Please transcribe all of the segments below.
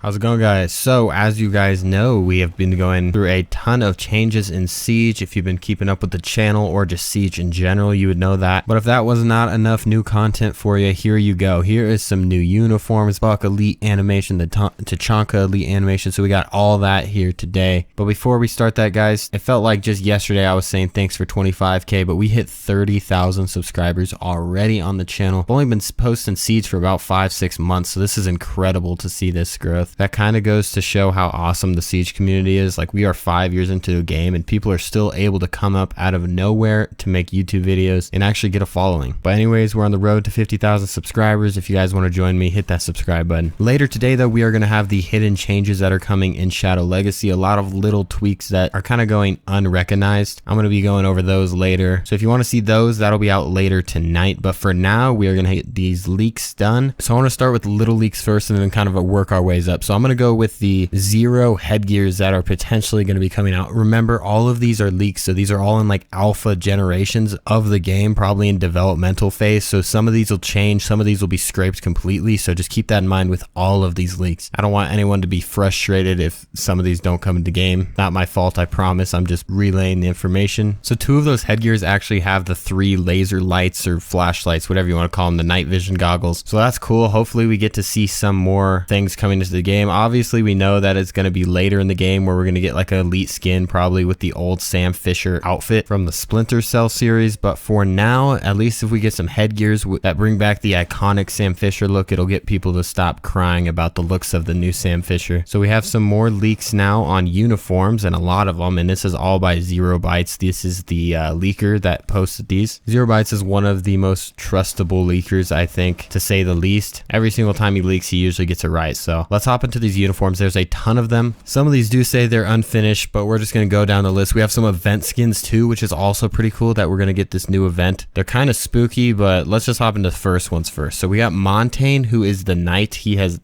How's it going, guys? So as you guys know, we have been going through a ton of changes in Siege. If you've been keeping up with the channel or just Siege in general, you would know that. But if that was not enough new content for you, here you go. Here is some new uniforms, Buck Elite animation, the Tachanka Elite animation. So we got all that here today. But before we start that, guys, it felt like just yesterday I was saying thanks for 25K, but we hit 30,000 subscribers already on the channel. I've only been posting Siege for about 5-6 months, so this is incredible to see this growth. That kind of goes to show how awesome the Siege community is. Like, we are 5 years into a game and people are still able to come up out of nowhere to make YouTube videos and actually get a following. But anyways, we're on the road to 50,000 subscribers. If you guys want to join me, hit that subscribe button. Later today, though, we are going to have the hidden changes that are coming in Shadow Legacy. A lot of little tweaks that are kind of going unrecognized. I'm going to be going over those later. So if you want to see those, that'll be out later tonight. But for now, we are going to get these leaks done. So I want to start with little leaks first and then kind of work our ways up. So I'm going to go with the 0 headgears that are potentially going to be coming out. Remember, all of these are leaks. So these are all in like alpha generations of the game, probably in developmental phase. So some of these will change. Some of these will be scraped completely. So just keep that in mind with all of these leaks. I don't want anyone to be frustrated if some of these don't come into game. Not my fault, I promise. I'm just relaying the information. So 2 of those headgears actually have the 3 laser lights or flashlights, whatever you want to call them, the night vision goggles. So that's cool. Hopefully we get to see some more things coming into the game. Obviously we know that it's going to be later in the game where we're going to get like an elite skin, probably with the old Sam Fisher outfit from the Splinter Cell series. But for now, at least if we get some headgears that bring back the iconic Sam Fisher look, it'll get people to stop crying about the looks of the new Sam Fisher. So we have some more leaks now on uniforms, and a lot of them, and this is all by 0 Bytes. This is the leaker that posted these. 0 Bytes is one of the most trustable leakers, I think, to say the least. Every single time he leaks, he usually gets it right. So let's hop into these uniforms. There's a ton of them. Some of these do say they're unfinished, but we're just going to go down the list. We have some event skins too, which is also pretty cool that we're going to get this new event. They're kind of spooky, but let's just hop into the first ones first. So we got Montaigne, who is the knight.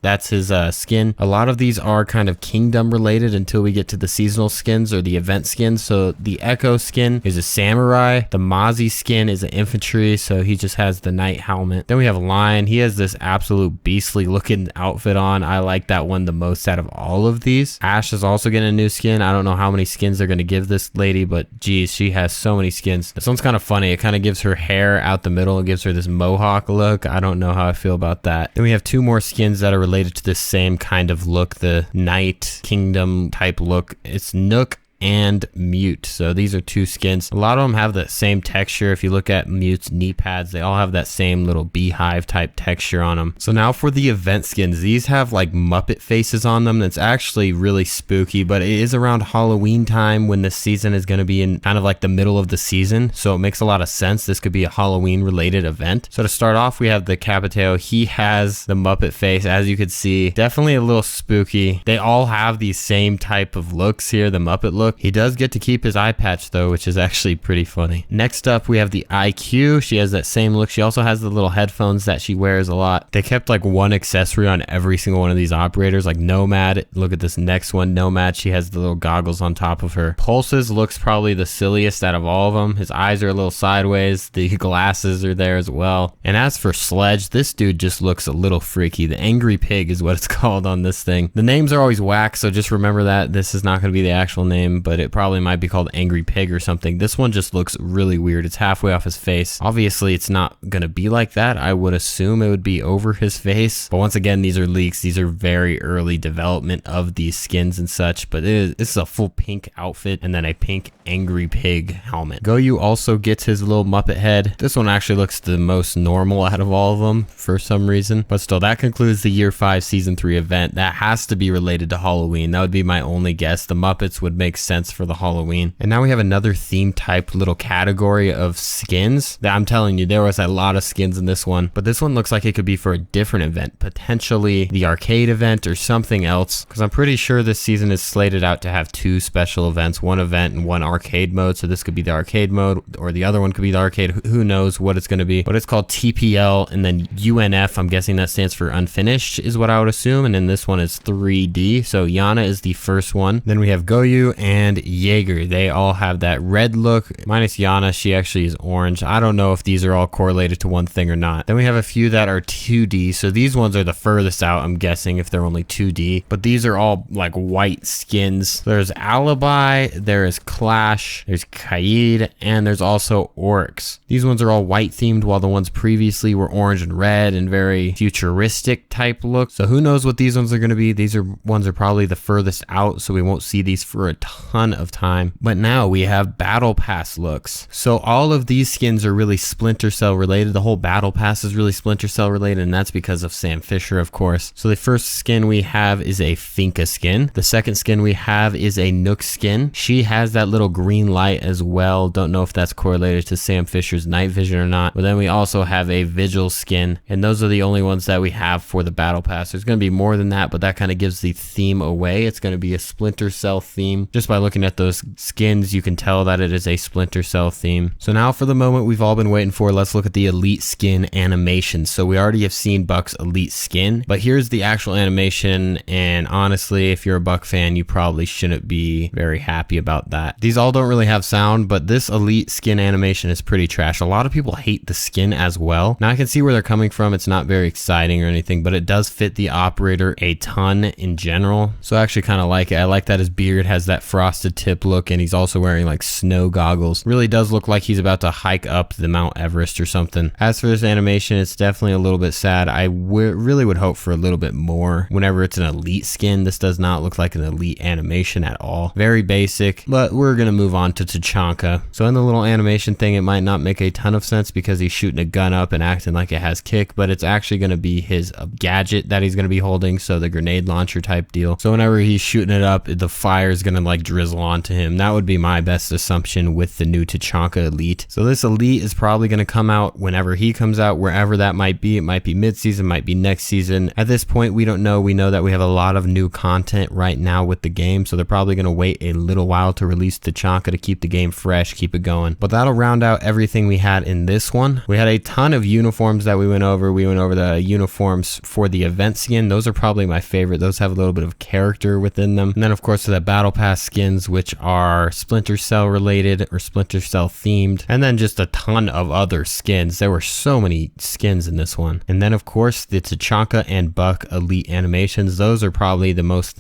That's his skin. A lot of these are kind of kingdom related until we get to the seasonal skins or the event skins. So the Echo skin is a samurai. The Mozzie skin is an infantry, so he just has the knight helmet. Then we have Lion. He has this absolute beastly looking outfit on. I like that one the most out of all of these. Ash is also getting a new skin. I don't know how many skins they're going to give this lady, but geez, she has so many skins. This one's kind of funny. It kind of gives her hair out the middle. It gives her this mohawk look. I don't know how I feel about that. Then we have 2 more skins that are related to this same kind of look, the Knight Kingdom type look. It's Nook and Mute. So these are 2 skins. A lot of them have the same texture. If you look at Mute's knee pads, they all have that same little beehive type texture on them. So now for the event skins, these have like Muppet faces on them. That's actually really spooky, but it is around Halloween time when this season is going to be in kind of like the middle of the season. So it makes a lot of sense. This could be a Halloween related event. So to start off, we have the Capiteo. He has the Muppet face, as you could see. Definitely a little spooky. They all have these same type of looks here, the Muppet look. He does get to keep his eye patch though, which is actually pretty funny. Next up, we have the IQ. She has that same look. She also has the little headphones that she wears a lot. They kept like one accessory on every single one of these operators, like Nomad. Look at this next one, Nomad. She has the little goggles on top of her. Pulses looks probably the silliest out of all of them. His eyes are a little sideways. The glasses are there as well. And as for Sledge, this dude just looks a little freaky. The Angry Pig is what it's called on this thing. The names are always whack, so just remember that. This is not going to be the actual name, but it probably might be called Angry Pig or something. This one just looks really weird. It's halfway off his face. Obviously, it's not gonna be like that. I would assume it would be over his face. But once again, these are leaks. These are very early development of these skins and such. But this is a full pink outfit and then a pink Angry Pig helmet. Goyu also gets his little Muppet head. This one actually looks the most normal out of all of them for some reason. But still, that concludes the Year 5 Season 3 event. That has to be related to Halloween. That would be my only guess. The Muppets would make sense for the Halloween. And now we have another theme type little category of skins. I'm telling you, there was a lot of skins in this one, but this one looks like it could be for a different event, potentially the arcade event or something else, because I'm pretty sure this season is slated out to have 2 special events, 1 event and 1 arcade mode. So this could be the arcade mode or the other one could be the arcade. Who knows what it's going to be, but it's called TPL and then UNF. I'm guessing that stands for unfinished is what I would assume. And then this one is 3D. So Yana is the first one. Then we have Goyu and and Jaeger. They all have that red look, minus Yana. She actually is orange. I don't know if these are all correlated to one thing or not. Then we have a few that are 2D. So these ones are the furthest out, I'm guessing, if they're only 2D. But these are all like white skins. There's Alibi, there is Clash, there's Kaid, and there's also Oryx. These ones are all white themed, while the ones previously were orange and red and very futuristic type look. So who knows what these ones are going to be. These ones are probably the furthest out, so we won't see these for a ton of time. But now we have Battle Pass looks. So all of these skins are really Splinter Cell related. The whole Battle Pass is really Splinter Cell related, and that's because of Sam Fisher, of course. So the first skin we have is a Finka skin. The second skin we have is a Nook skin. She has that little green light as well. Don't know if that's correlated to Sam Fisher's night vision or not. But then we also have a Vigil skin, and those are the only ones that we have for the Battle Pass. There's going to be more than that, but that kind of gives the theme away. It's going to be a Splinter Cell theme. Just by looking at those skins, you can tell that it is a Splinter Cell theme. So now for the moment we've all been waiting for, let's look at the Elite skin animation. So we already have seen Buck's Elite skin, but here's the actual animation, and honestly, if you're a Buck fan, you probably shouldn't be very happy about that. These all don't really have sound, but this Elite skin animation is pretty trash. A lot of people hate the skin as well. Now I can see where they're coming from. It's not very exciting or anything, but it does fit the operator a ton in general. So I actually kind of like it. I like that his beard has that frosted tip look, and he's also wearing like snow goggles. Really does look like he's about to hike up the Mount Everest or something. As for this animation, it's definitely a little bit sad. I really would hope for a little bit more. Whenever it's an Elite skin, this does not look like an Elite animation at all. Very basic, but we're gonna move on to Tachanka. So in the little animation thing, it might not make a ton of sense because he's shooting a gun up and acting like it has kick, but it's actually gonna be his gadget that he's gonna be holding, so the grenade launcher type deal. So whenever he's shooting it up, the fire is gonna like drizzle onto him. That would be my best assumption with the new Tachanka Elite. So this Elite is probably gonna come out whenever he comes out, wherever that might be. It might be mid-season, might be next season. At this point, we don't know. We know that we have a lot of new content right now with the game, so they're probably gonna wait a little while to release Tachanka to keep the game fresh, keep it going. But that'll round out everything we had in this one. We had a ton of uniforms that we went over. We went over the uniforms for the event skin. Those are probably my favorite. Those have a little bit of character within them. And then of course the Battle Pass skins, which are Splinter Cell related or Splinter Cell themed. And then just a ton of other skins. There were so many skins in this one. And then of course the Tachanka and Buck Elite animations. Those are probably the most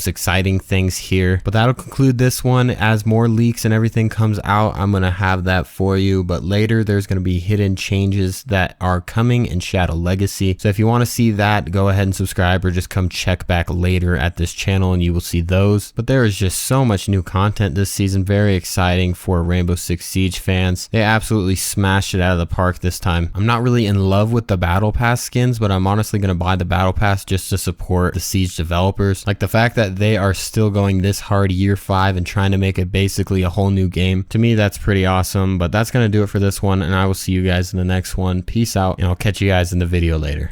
exciting things here. But that'll conclude this one. As more leaks and everything comes out, I'm gonna have that for you. But later there's gonna be hidden changes that are coming in Shadow Legacy. So if you want to see that, go ahead and subscribe, or just come check back later at this channel and you will see those. But there is just so much new content this season. Very exciting for Rainbow Six Siege fans. They absolutely smashed it out of the park this time. I'm not really in love with the Battle Pass skins, but I'm honestly going to buy the Battle Pass just to support the Siege developers. Like the fact that they are still going this hard year 5 and trying to make it basically a whole new game. To me, that's pretty awesome. But that's going to do it for this one, and I will see you guys in the next one. Peace out, and I'll catch you guys in the video later.